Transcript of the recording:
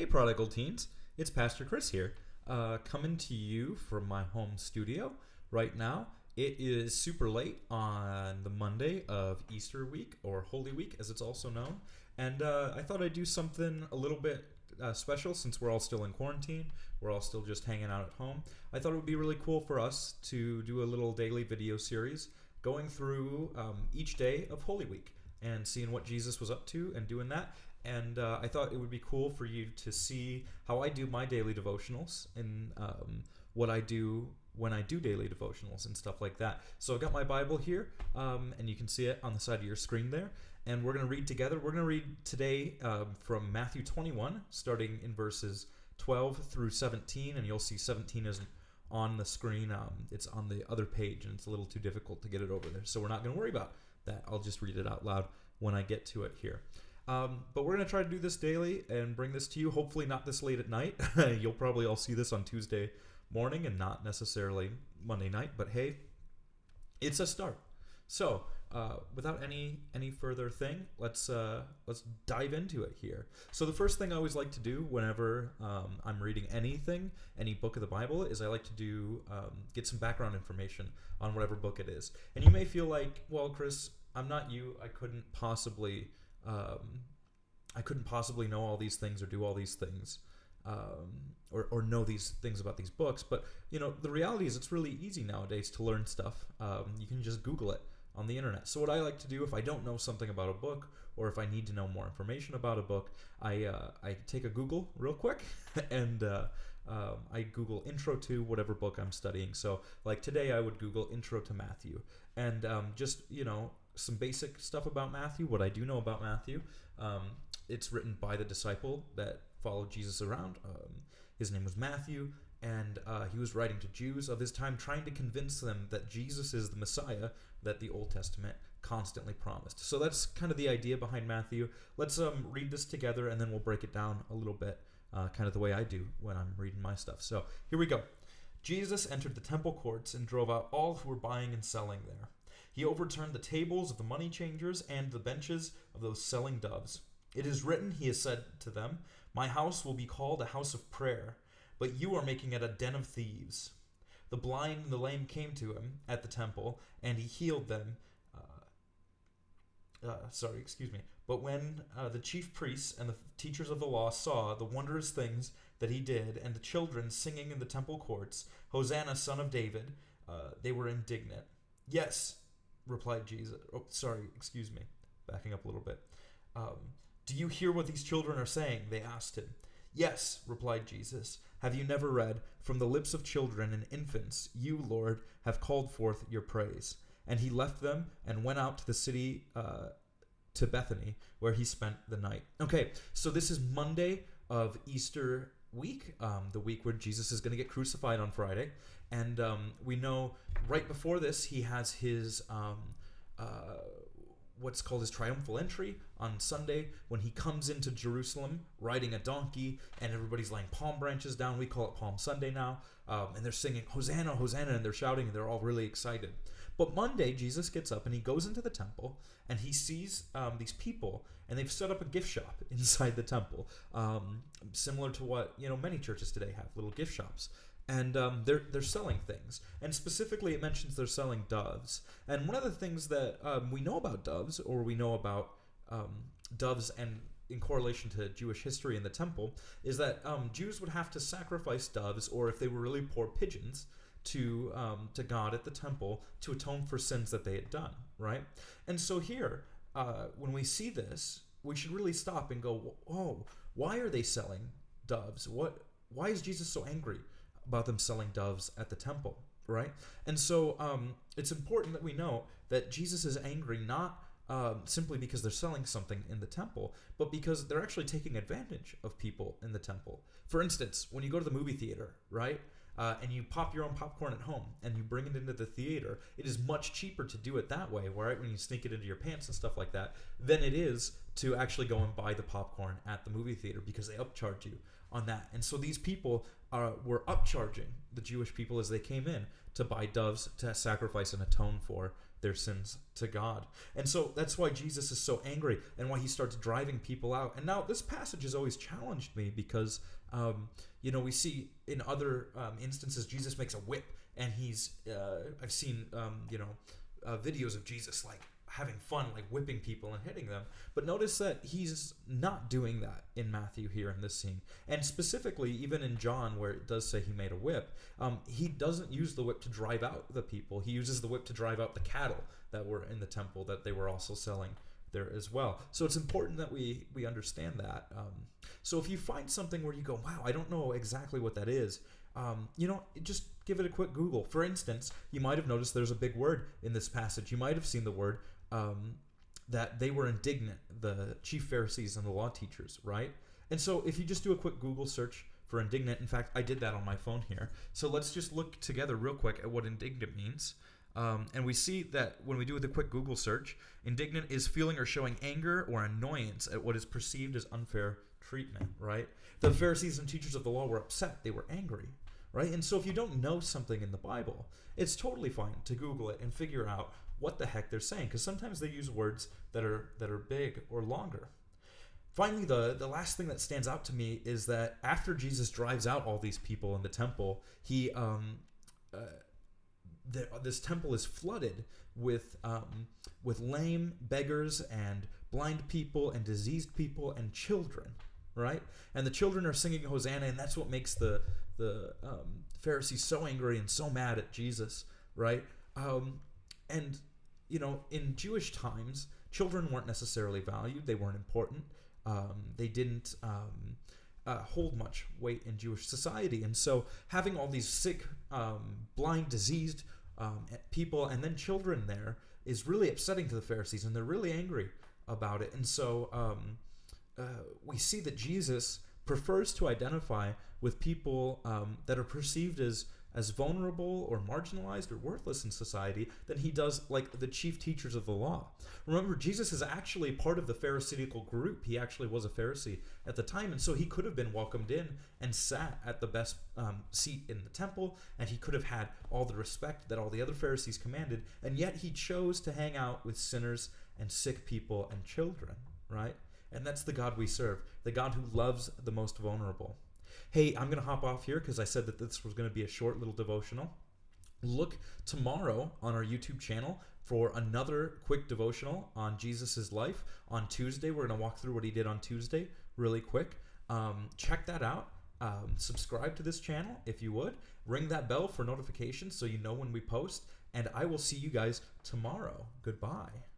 Hey, Prodigal Teens. It's Pastor Chris here, coming to you from my home studio right now. It is super late on the Monday of Easter week, or Holy Week as it's also known, and I thought I'd do something a little bit special since we're all still in quarantine. We're all still just hanging out at home. I thought it would be really cool for us to do a little daily video series going through each day of Holy Week and seeing what Jesus was up to and doing that. And I thought it would be cool for you to see how I do my daily devotionals and what I do when I do daily devotionals and stuff like that. So I've got my Bible here, and you can see it on the side of your screen there. And we're going to read together. We're going to read today from Matthew 21, starting in verses 12 through 17. And you'll see 17 isn't on the screen. It's on the other page, and it's a little too difficult to get it over there. So we're not going to worry about that. I'll just read it out loud when I get to it here. But we're going to try to do this daily and bring this to you, hopefully not this late at night. You'll probably all see this on Tuesday morning and not necessarily Monday night, but hey, it's a start. So, without any further thing, let's dive into it here. So the first thing I always like to do whenever I'm reading anything, any book of the Bible, is I like to do get some background information on whatever book it is. And you may feel like, well, Chris, I'm not you. I couldn't possibly know all these things or do all these things or know these things about these books. But, the reality is it's really easy nowadays to learn stuff. You can just Google it on the internet. So what I like to do if I don't know something about a book or if I need to know more information about a book, I take a Google real quick and I Google intro to whatever book I'm studying. So like today I would Google intro to Matthew and just, some basic stuff about Matthew, what I do know about Matthew. It's written by the disciple that followed Jesus around. His name was Matthew, and he was writing to Jews of his time, trying to convince them that Jesus is the Messiah that the Old Testament constantly promised. So that's kind of the idea behind Matthew. Let's read this together, and then we'll break it down a little bit, kind of the way I do when I'm reading my stuff. So here we go. Jesus entered the temple courts and drove out all who were buying and selling there. He overturned the tables of the money changers and the benches of those selling doves. It is written, he has said to them, "My house will be called a house of prayer, but you are making it a den of thieves." The blind and the lame came to him at the temple, and he healed them. But when the chief priests and the teachers of the law saw the wondrous things that he did, and the children singing in the temple courts, "Hosanna, son of David," they were indignant. "Yes," replied Jesus. Backing up a little bit. "Do you hear what these children are saying?" they asked him. "Yes," replied Jesus. "Have you never read, 'From the lips of children and infants, you, Lord, have called forth your praise'?" And he left them and went out to the city, to Bethany, where he spent the night. Okay, so this is Monday of Easter week, the week where Jesus is going to get crucified on Friday. And we know right before this, he has his what's called his triumphal entry on Sunday when he comes into Jerusalem riding a donkey and everybody's laying palm branches down. We call it Palm Sunday now. And they're singing, "Hosanna, Hosanna," and they're shouting and they're all really excited. But Monday, Jesus gets up and he goes into the temple and he sees these people, and they've set up a gift shop inside the temple, similar to what many churches today have, little gift shops. And they're selling things. And specifically, it mentions they're selling doves. And one of the things that we know about doves, or we know about doves and in correlation to Jewish history in the temple, is that Jews would have to sacrifice doves, or if they were really poor, pigeons, to God at the temple to atone for sins that they had done, right? And so here, when we see this, we should really stop and go, "Oh, why are they selling doves? Why is Jesus so angry about them selling doves at the temple?" Right? And so it's important that we know that Jesus is angry not simply because they're selling something in the temple, but because they're actually taking advantage of people in the temple. For instance, when you go to the movie theater, right, and you pop your own popcorn at home and you bring it into the theater, it is much cheaper to do it that way, right, when you sneak it into your pants and stuff like that, than it is to actually go and buy the popcorn at the movie theater, because they upcharge you on that. And so these people were upcharging the Jewish people as they came in to buy doves to sacrifice and atone for their sins to God. And so that's why Jesus is so angry and why he starts driving people out. And now this passage has always challenged me because, we see in other instances, Jesus makes a whip, and I've seen, videos of Jesus like having fun, like whipping people and hitting them. But notice that he's not doing that in Matthew here in this scene. And specifically, even in John, where it does say he made a whip, he doesn't use the whip to drive out the people. He uses the whip to drive out the cattle that were in the temple that they were also selling there as well. So it's important that we understand that. So if you find something where you go, wow, I don't know exactly what that is, just give it a quick Google. For instance, you might have noticed there's a big word in this passage. You might have seen the word that they were indignant, the chief Pharisees and the law teachers, right? And so if you just do a quick Google search for indignant, in fact, I did that on my phone here. So let's just look together real quick at what indignant means. And we see that when we do the quick Google search, indignant is feeling or showing anger or annoyance at what is perceived as unfair treatment, right? The Pharisees and teachers of the law were upset. They were angry, right? And so if you don't know something in the Bible, it's totally fine to Google it and figure out what the heck they're saying, because sometimes they use words that are big or longer. Finally, the last thing that stands out to me is that after Jesus drives out all these people in the temple, this temple is flooded with lame, beggars, and blind people, and diseased people, and children, right? And the children are singing Hosanna, and that's what makes the Pharisees so angry and so mad at Jesus, right? In Jewish times, children weren't necessarily valued. They weren't important. They didn't hold much weight in Jewish society. And so having all these sick, blind, diseased people and then children there is really upsetting to the Pharisees, and they're really angry about it. And so we see that Jesus prefers to identify with people that are perceived as vulnerable or marginalized or worthless in society than he does like the chief teachers of the law. Remember, Jesus is actually part of the Pharisaical group. He actually was a Pharisee at the time, and so he could have been welcomed in and sat at the best seat in the temple, and he could have had all the respect that all the other Pharisees commanded, and yet he chose to hang out with sinners and sick people and children, right? And that's the God we serve, the God who loves the most vulnerable. Hey, I'm going to hop off here because I said that this was going to be a short little devotional. Look tomorrow on our YouTube channel for another quick devotional on Jesus' life. On Tuesday, we're going to walk through what he did on Tuesday really quick. Check that out. Subscribe to this channel if you would. Ring that bell for notifications so you know when we post. And I will see you guys tomorrow. Goodbye.